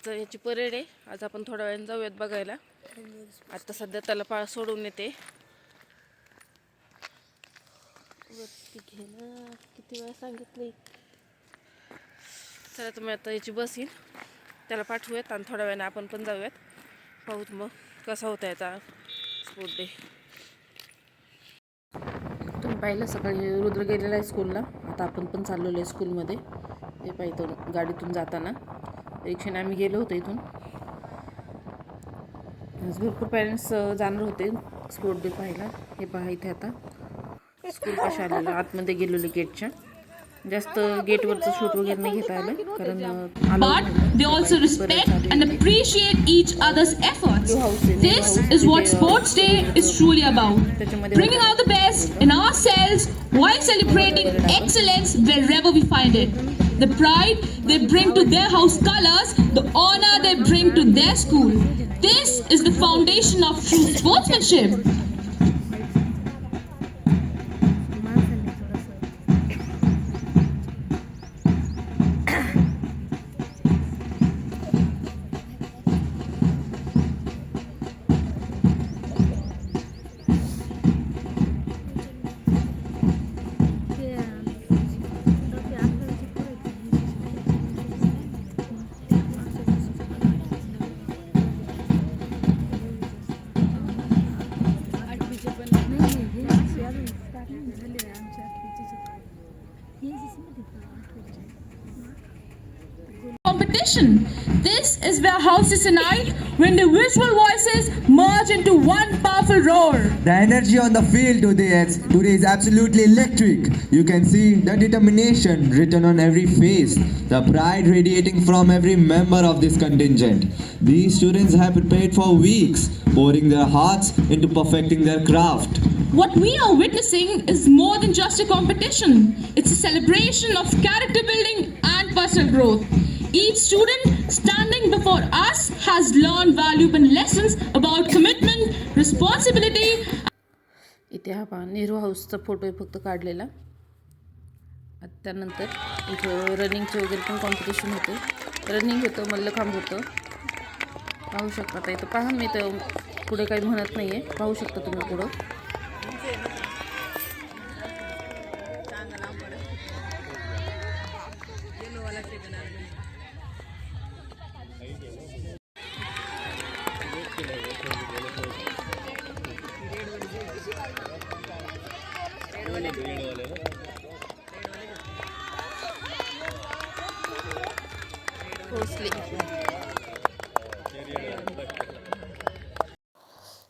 आज याची परेड आहे. आज आपण थोड्या वेळाने जाऊयात बघायला. आता सध्या त्याला सोडून येते. किती वेळा सांगितले. चला तुम्ही आता याची बस येईल, त्याला पाठवूयात आणि थोड्या वेळाने आपण पण जाऊयात. पाहूत मग कसा होता याचा स्पोर्ट डे. तुम्ही पाहिलं सकाळी रुद्र गेलेला आहे स्कूलला. आता आपण पण चाललेलो आहे स्कूलमध्ये. ते पाहिजे गाडीतून जाताना रिक्षाने आम्ही गेलो होतो इथून. भरपूर पॅरेंट्स जाणार होते स्पोर्ट डे पाहायला. हे पहा इथे आता स्कूल पाशी आलेलं, आतमध्ये गेलेलो गेटच्या. जास्त गेटवरचं शूट वगैरे नाही घेता आलं कारण but they also respect and appreciate each other's efforts. This is what Sports Day is truly about. Bringing out the best in ourselves while celebrating excellence wherever we find it. The pride they bring to their house colors, the honor they bring to their school. This is the foundation of true sportsmanship. Competition. This is where houses unite when the visual voices merge into one powerful roar. The energy on the field today is absolutely electric. You can see the determination written on every face, the pride radiating from every member of this contingent. These students have prepared for weeks, pouring their hearts into perfecting their craft. What we are witnessing is more than just a competition. It's a celebration of character building and personal growth. Each student standing before us has learned valuable lessons about commitment, responsibility. इथे हा पहा नेहरू हाऊसचा photo आहे फक्त काढलेला. त्यानंतर इथं रनिंगचे वगैरे पण कॉम्पिटिशन होते. रनिंग होतं, मल्लखांब होतं. पाहू शकता आता इथं पहा. मी तर पुढे काही म्हणत नाही आहे, पाहू शकता तुम्ही पुढं.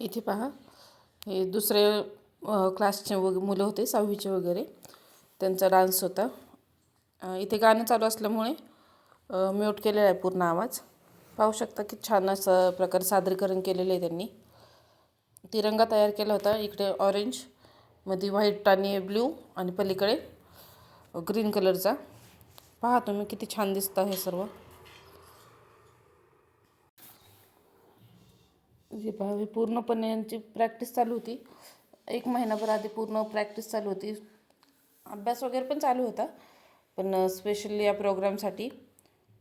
इथे पहा हे दुसरे क्लासचे मुलं होते, 6वीचे वगैरे. त्यांचा डान्स होता. इथे गाणं चालू असल्यामुळे म्यूट केलेला आहे पूर्ण आवाज. पाहू शकता की छान असं प्रकारे सादरीकरण केलेलं आहे त्यांनी. तिरंगा तयार केला होता. इकडे ऑरेंज मध्ये व्हाईट आणि ब्ल्यू आणि पलीकडे ग्रीन कलरचा. पहा तुम्ही किती छान दिसतं हे सर्व. हे पहा हे पूर्णपणे यांची प्रॅक्टिस चालू होती. 1 महिनाभर आधी पूर्ण प्रॅक्टिस चालू होती. अभ्यास वगैरे पण चालू होता, पण स्पेशली या प्रोग्रामसाठी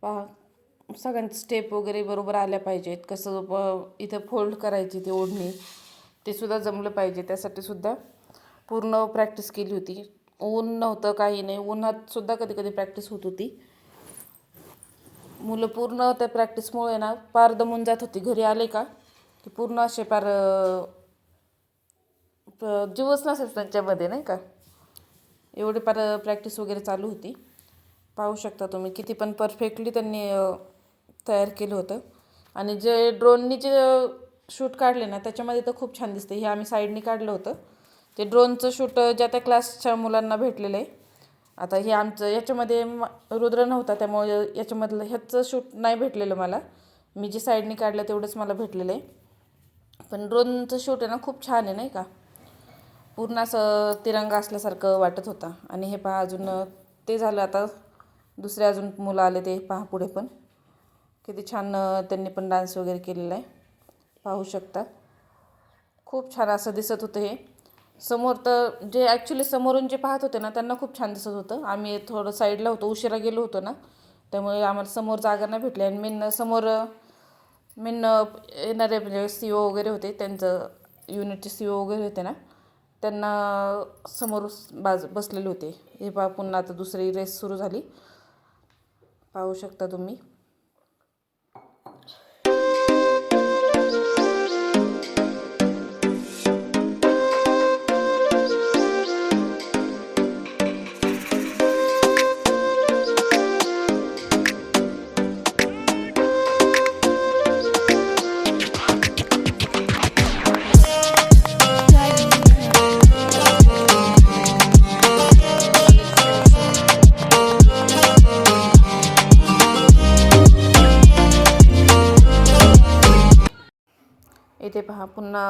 पहा सगळ्यांचे स्टेप वगैरे बरोबर आल्या पाहिजेत. कसं इथं फोल्ड करायची ती ओढणी ते सुद्धा जमलं पाहिजे. त्यासाठी सुद्धा पूर्ण प्रॅक्टिस केली होती. ऊन नव्हतं, काही नाही. उन्हात सुद्धा कधी कधी प्रॅक्टिस होत होती. मुलं पूर्ण त्या प्रॅक्टिसमुळे ना पार दमून जात होती. घरी आले का की पूर्ण असे पार जीवच नसेल त्यांच्यामध्ये, नाही का. एवढी पार प्रॅक्टिस वगैरे चालू होती. पाहू शकता तुम्ही किती पण परफेक्टली त्यांनी तयार केलं होतं. आणि जे ड्रोननी जे शूट काढले ना त्याच्यामध्ये तर खूप छान दिसते. हे आम्ही साईडनी काढलं होतं. ते ड्रोनचं शूट ज्या त्या क्लासच्या मुलांना भेटलेलं आहे. आता हे आमचं याच्यामध्ये रुद्र नव्हता, त्यामुळे याच्यामधलं ह्याचं शूट नाही भेटलेलं मला. मी जे साईडनी काढलं तेवढंच मला भेटलेलं आहे. पण ड्रोनचं शूट आहे ना खूप छान आहे, नाही का. पूर्ण असं तिरंगा असल्यासारखं वाटत होता. आणि हे पहा अजून ते झालं. आता दुसरे अजून मुलं आले ते पहा पुढे पण किती छान त्यांनी पण डान्स वगैरे केलेला आहे. पाहू शकता खूप छान असं दिसत होतं हे. समोर तर जे ॲक्च्युली समोरून जे पाहत होते ना त्यांना खूप छान दिसत होतं. आम्ही थोडं साईडला होतो, उशिरा गेलो होतो ना, त्यामुळे आम्हाला समोर जागा नाही भेटली. आणि मेन येणारे म्हणजे CEO वगैरे होते, त्यांचं युनिटचे CEO वगैरे होते ना, त्यांना समोर बसलेले होते. हे पहा पुन्हा आता दुसरी रेस सुरू झाली, पाहू शकता तुम्ही. इथे पहा पुन्हा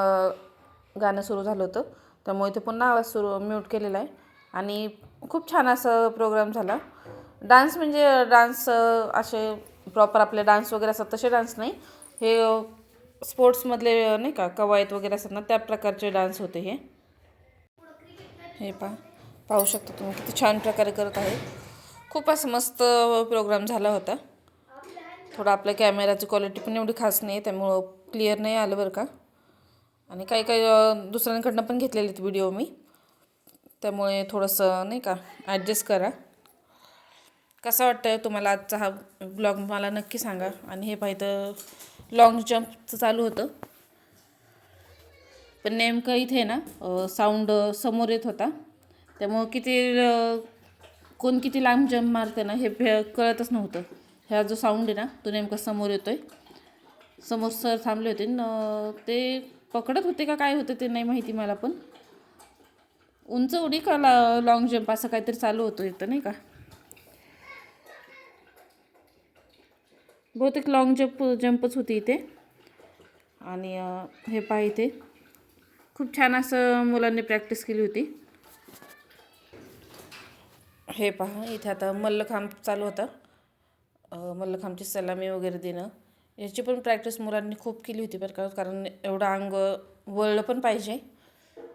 गाणं सुरू झालं होतं, त्यामुळे इथे पुन्हा आवाज म्यूट केलेला आहे. आणि खूप छान असा प्रोग्राम झाला. डान्स म्हणजे डान्स असे प्रॉपर आपले डान्स वगैरे असतात तसे डान्स नाही, हे स्पोर्ट्समधले नाही का कवायत वगैरे असतात ना, त्या प्रकारचे डान्स होते हे. हे पाहू शकता तुम्ही किती छान प्रकारे करत आहे. खूप असं मस्त प्रोग्राम झाला होता. थोडं आपल्या कॅमेराची क्वालिटी पण एवढी खास नाही, त्यामुळं क्लिअर नाही आलं बरं का. आणि काही दुसऱ्यांकडनं पण घेतलेले आहेत व्हिडिओ मी, त्यामुळे थोडंसं नाही का ॲडजस्ट करा. कसा वाटतं तुम्हाला आजचा हा ब्लॉग मला नक्की सांगा. आणि हे पाहिजे लॉंग जम्पचं चालू होतं, पण नेमकं इथे ना साऊंड समोर येत होता, त्यामुळं कोण किती लांब जम्प मारते ना हे कळतच नव्हतं. ह्या जो साऊंड आहे ना तो नेमका समोर येतो आहे. समोर सर थांबले होते न, ते पकडत होते का काय होतं ते नाही माहिती मला, पण उंच उडी का लॉंग जम्प असं काहीतरी चालू होतं इथं नाही का. बहुतेक लॉंग जम्पच होती इथे. आणि हे पहा इथे खूप छान असं मुलांनी प्रॅक्टिस केली होती. हे पहा इथे आता मल्लखांब चालू होता, मल्लखांबची सलामी वगैरे देणं, याची पण प्रॅक्टिस मुलांनी खूप केली होती बरं का, कारण एवढं अंग वळलं पण पाहिजे.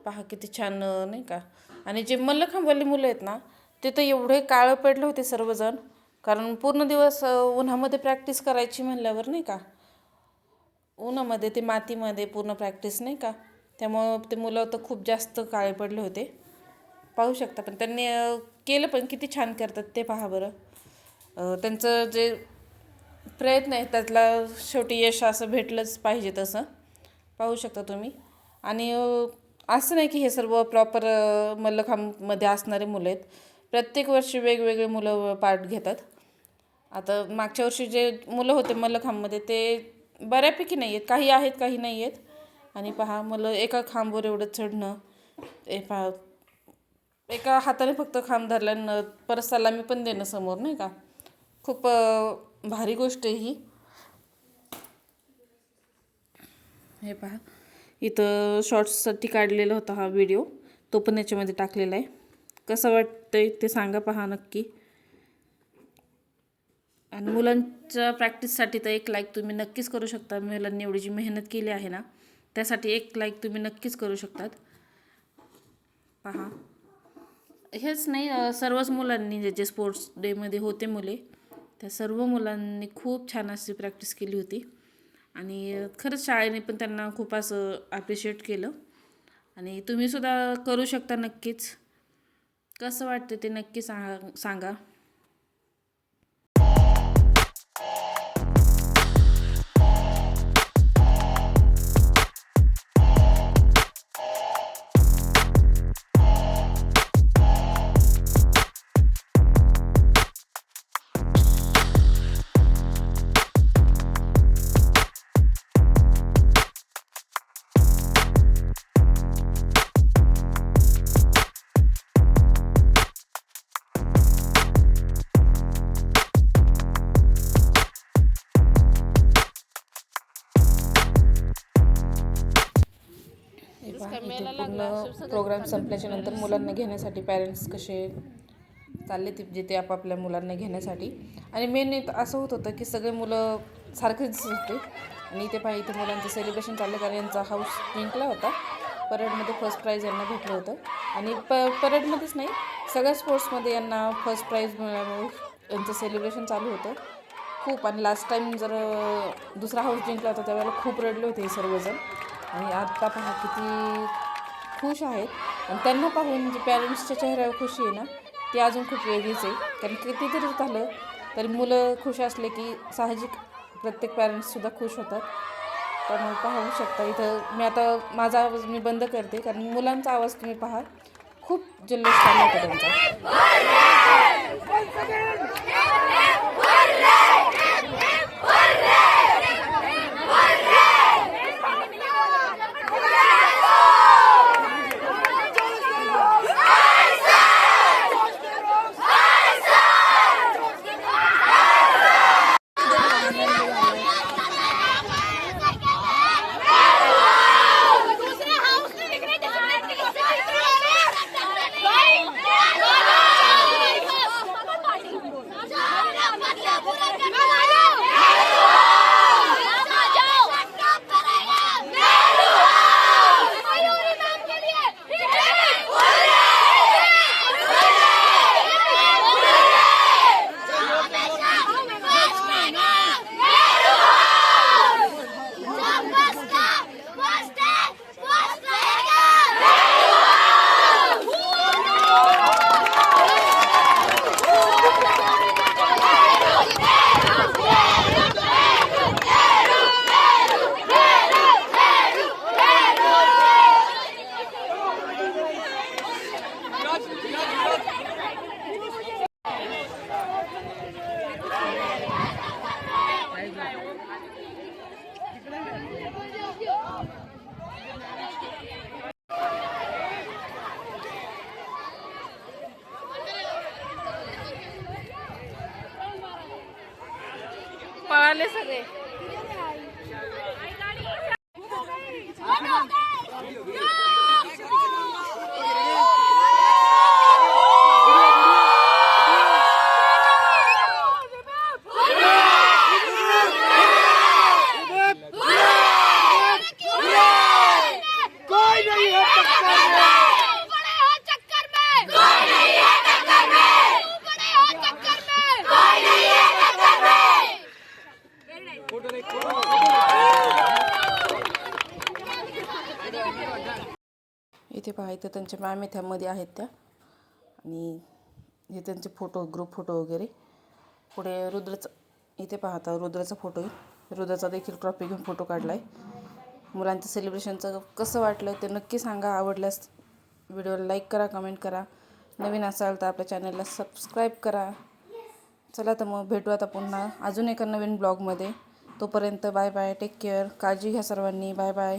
पहा किती छान नाही का. आणि जे मल्लखांबवाली मुलं आहेत ना, ते तर एवढे काळं पडले होते सर्वजण, कारण पूर्ण दिवस उन्हामध्ये प्रॅक्टिस करायची म्हणल्यावर नाही का, उन्हामध्ये ते मातीमध्ये पूर्ण प्रॅक्टिस नाही का, त्यामुळं ते मुलं तर खूप जास्त काळे पडले होते. पाहू शकता, पण त्यांनी केलं पण किती छान करतात ते पहा बरं. त्यांचं जे प्रयत्न आहे त्यातला शेवटी यश असं भेटलंच पाहिजे तसं, पाहू शकता तुम्ही. आणि असं नाही की हे सर्व प्रॉपर मल्लखांबमध्ये असणारे मुलं आहेत. प्रत्येक वर्षी वेगवेगळे मुलं पार्ट घेतात. आता मागच्या वर्षी जे मुलं होते मल्लखांबमध्ये ते बऱ्यापैकी नाही आहेत, काही आहेत काही नाही आहेत. आणि पहा मुलं एका खांबावर एवढं चढणं, हे पहा एका हाताने फक्त खांब धरल्यानं परत सलामी पण देणं समोर नाही का, खूप भारी गोष्ट आहे ही. हे पहा इथं शॉर्ट्ससाठी काढलेला होता हा व्हिडिओ, तो पण याच्यामध्ये टाकलेला आहे. कसं वाटतंय ते सांगा पहा नक्की. आणि मुलांच्या प्रॅक्टिससाठी तर एक लाईक तुम्ही नक्कीच करू शकता. मुलांनी एवढी जी मेहनत केली आहे ना, त्यासाठी एक लाईक तुम्ही नक्कीच करू शकतात. पहा हेच नाही, सर्वच मुलांनी जे स्पोर्ट्स डेमध्ये होते मुले, त्या सर्व मुलांनी खूप छान अशी प्रॅक्टिस केली होती. आणि खरंच शाळेने पण त्यांना खूप असं ॲप्रिशिएट केलं. आणि तुम्हीसुद्धा करू शकता नक्कीच. कसं वाटतं ते नक्की सांगा. पूर्ण प्रोग्राम संपल्याच्या नंतर मुलांना घेण्यासाठी पॅरेंट्स कसे चालले जिथे आपापल्या मुलांना घेण्यासाठी. आणि मेन असं होत होतं की सगळे मुलं सारखेच दिसत होते. आणि इथे पाहिजे इथे मुलांचं सेलिब्रेशन चाललं, कारण यांचा हाऊस जिंकला होता. परेडमध्ये फर्स्ट प्राईज यांना भेटलं होतं. आणि परेडमध्येच नाही, सगळ्या स्पोर्ट्समध्ये यांना फर्स्ट प्राईज मिळाल्यामुळे यांचं सेलिब्रेशन चालू होतं खूप. आणि लास्ट टाईम जर दुसरा हाऊस जिंकला होता त्यावेळेला खूप रडले होते हे सर्वजण. आणि आत्ता पहा किती खुश आहेत. आणि त्यांना पाहून जे पॅरेंट्सच्या चेहऱ्यावर खुशी आहे ना ती अजून खूप वेगळीच आहे. कारण कितीतरी झालं तरी मुलं खुश असले की साहजिक प्रत्येक पॅरेंट्ससुद्धा खुश होतात. तर पाहू शकता इथं मी आता माझा आवाज मी बंद करते कारण मुलांचा आवाज तुम्ही पहा खूप जल्लोष चालला होता त्यांचा. पळाले सगळे. इथे पहा इथे त्यांच्या मॅम त्यामध्ये आहेत त्या. आणि हे त्यांचे फोटो ग्रुप फोटो वगैरे. पुढे रुद्रचा इथे पाहता रुद्राचा फोटो आहे. रुद्राचा देखील ट्रॉफी घेऊन फोटो काढला आहे. मुलांचं सेलिब्रेशनचं कसं वाटलं ते नक्की सांगा. आवडल्यास व्हिडिओला लाईक करा, कमेंट करा. नवीन असाल तर आपल्या चॅनलला सबस्क्राईब करा. चला तर मग भेटू आता पुन्हा अजून एका नवीन ब्लॉगमध्ये. तोपर्यंत बाय बाय, टेक केअर, काळजी घ्या सर्वांनी. Bye bye.